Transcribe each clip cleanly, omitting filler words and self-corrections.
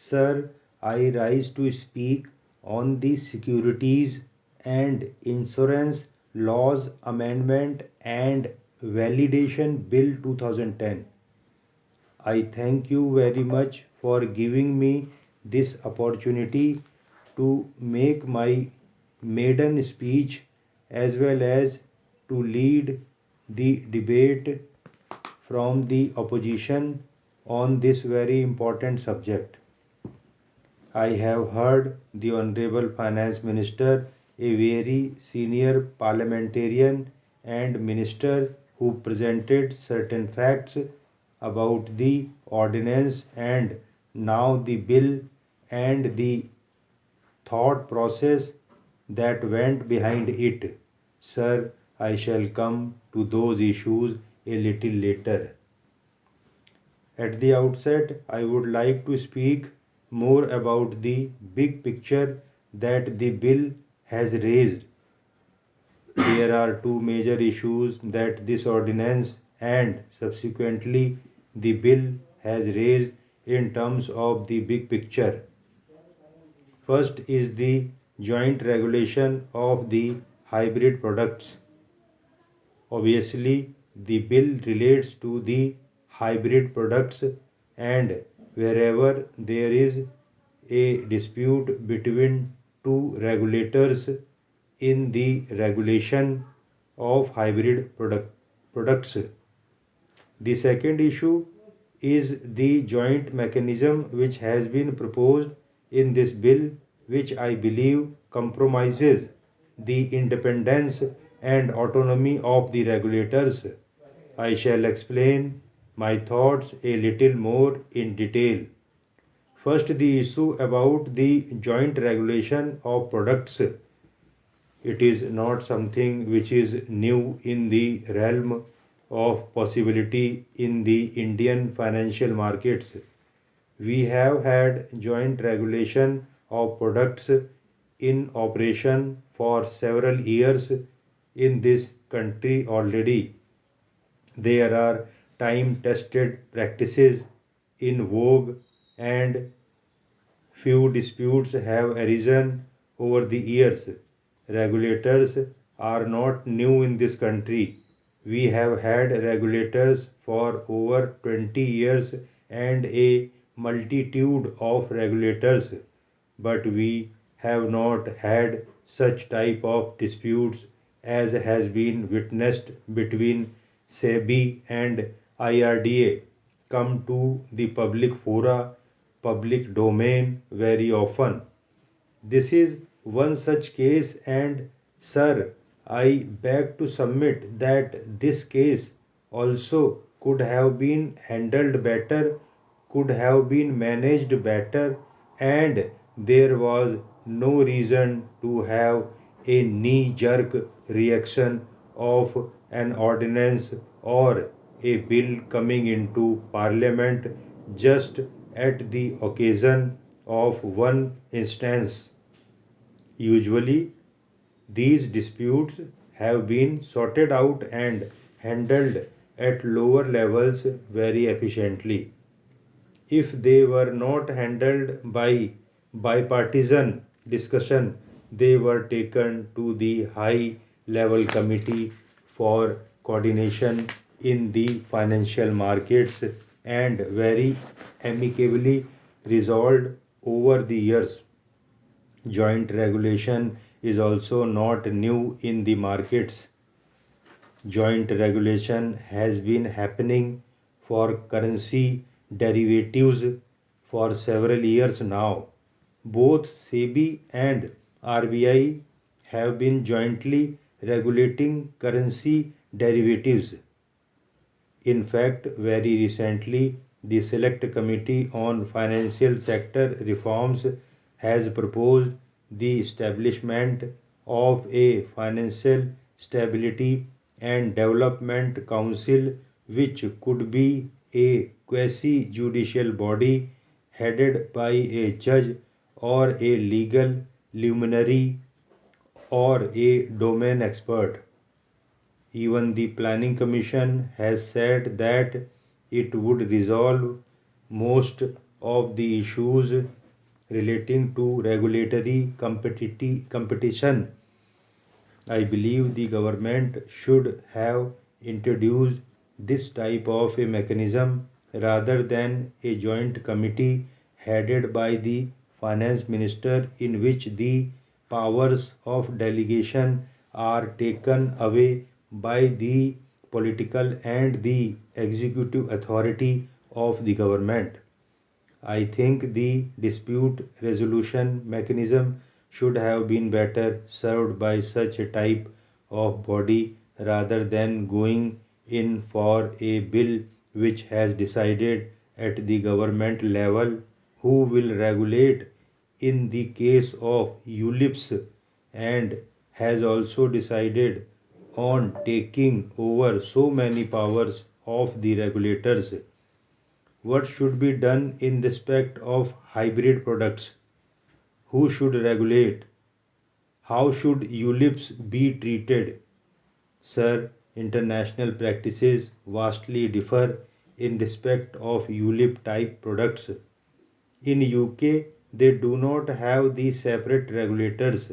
Sir, I rise to speak on the Securities and Insurance Laws Amendment and Validation Bill 2010. I thank you very much for giving me this opportunity to make my maiden speech as well as to lead the debate from the opposition on this very important subject. I have heard the Honorable Finance Minister, a very senior parliamentarian and minister who presented certain facts about the ordinance and now the bill and the thought process that went behind it. Sir, I shall come to those issues a little later. At the outset, I would like to speak more about the big picture that the bill has raised. There are two major issues that this ordinance and subsequently the bill has raised in terms of the big picture. First is the joint regulation of the hybrid products. Obviously, the bill relates to the hybrid products, and wherever there is a dispute between two regulators in the regulation of products. The second issue is the joint mechanism which has been proposed in this bill, which I believe compromises the independence and autonomy of the regulators. I shall explain my thoughts a little more in detail. First, the issue about the joint regulation of products. It is not something which is new in the realm of possibility in the Indian financial markets. We have had joint regulation of products in operation for several years in this country already. There are time tested practices in vogue, and few disputes have arisen over the years. Regulators are not new in this country. We have had regulators for over 20 years and a multitude of regulators, but we have not had such type of disputes as has been witnessed between SEBI and IRDA come to the public fora, public domain very often. This is one such case, and sir, I beg to submit that this case also could have been handled better, could have been managed better, and there was no reason to have a knee jerk reaction of an ordinance or a bill coming into parliament just at the occasion of one instance. Usually, these disputes have been sorted out and handled at lower levels very efficiently. If they were not handled by bipartisan discussion, they were taken to the high level committee for coordination in the financial markets and very amicably resolved over the years. Joint regulation is also not new in the markets. Joint regulation has been happening for currency derivatives for several years now. Both SEBI and RBI have been jointly regulating currency derivatives. In fact, very recently, the Select Committee on Financial Sector Reforms has proposed the establishment of a Financial Stability and Development Council, which could be a quasi judicial body headed by a judge or a legal luminary or a domain expert. Even the Planning Commission has said that it would resolve most of the issues relating to regulatory competition, I believe the government should have introduced this type of a mechanism rather than a joint committee headed by the finance minister in which the powers of delegation are taken away by the political and the executive authority of the government. I think the dispute resolution mechanism should have been better served by such a type of body rather than going in for a bill which has decided at the government level who will regulate in the case of ULIPs and has also decided on taking over so many powers of the regulators. What should be done in respect of hybrid products? Who should regulate? How should ULIPs be treated? Sir, international practices vastly differ in respect of ULIP type products. In UK, they do not have the separate regulators.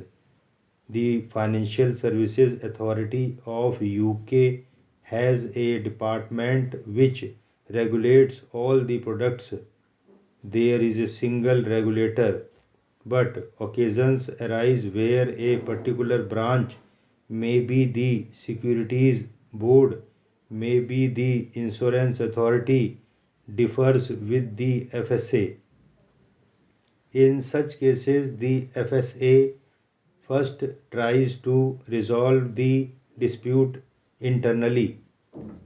The Financial Services Authority of UK has a department which regulates all the products. There is a single regulator, but occasions arise where a particular branch, may be the securities board, may be the insurance authority, differs with the FSA. In such cases, the FSA first tries to resolve the dispute internally.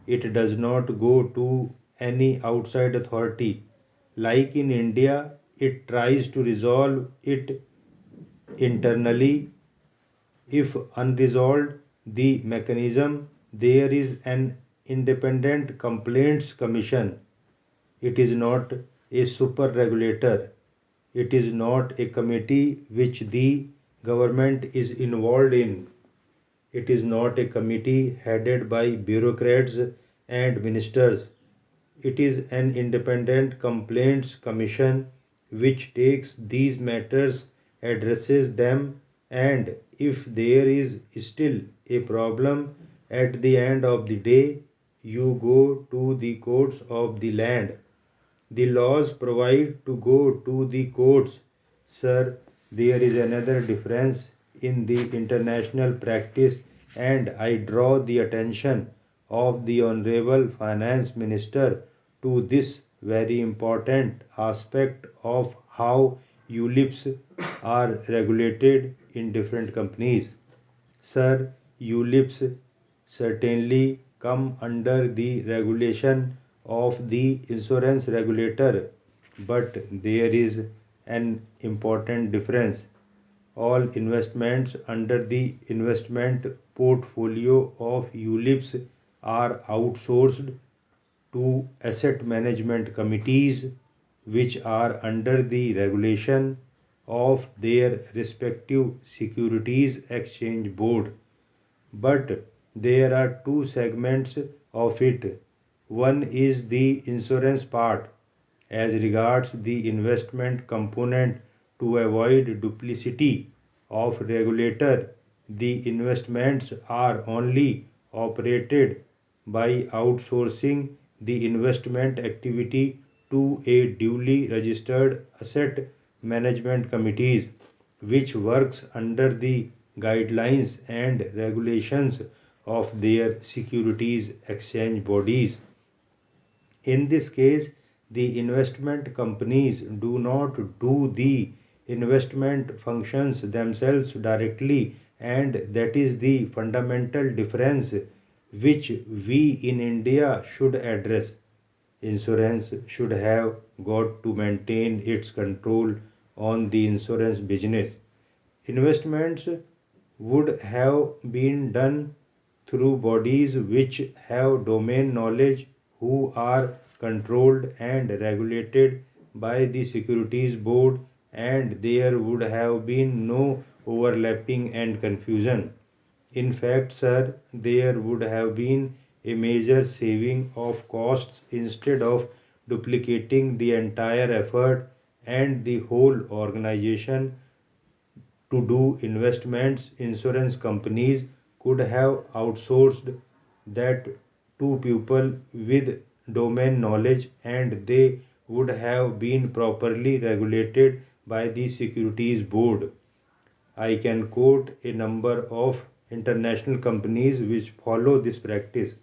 It does not go to any outside authority. Like in India, it tries to resolve it internally. If unresolved, the mechanism there is an independent complaints commission. It is not a super regulator. It is not a committee which the government is involved in. It is not a committee headed by bureaucrats and ministers. It is an independent complaints commission which takes these matters, addresses them, and if there is still a problem at the end of the day, you go to the courts of the land. The laws provide to go to the courts. Sir, there is another difference in the international practice, and I draw the attention of the Honorable Finance Minister to this very important aspect of how ULIPs are regulated in different companies. Sir, ULIPs certainly come under the regulation of the insurance regulator, but there is an important difference. All investments under the investment portfolio of ULIPs are outsourced to asset management committees which are under the regulation of their respective securities exchange board. But there are two segments of it. One is the insurance part as regards the investment component to avoid duplicity of regulator. The investments are only operated by outsourcing the investment activity to a duly registered asset management committees which works under the guidelines and regulations of their securities exchange bodies. In this case, the investment companies do not do the investment functions themselves directly, and that is the fundamental difference which we in India should address. Insurance should have got to maintain its control on the insurance business. Investments would have been done through bodies which have domain knowledge, who are controlled and regulated by the Securities Board, and there would have been no overlapping and confusion. In fact, sir, there would have been a major saving of costs instead of duplicating the entire effort, and the whole organization to do investments. Insurance companies could have outsourced that to people with domain knowledge, and they would have been properly regulated by the Securities Board. I can quote a number of international companies which follow this practice.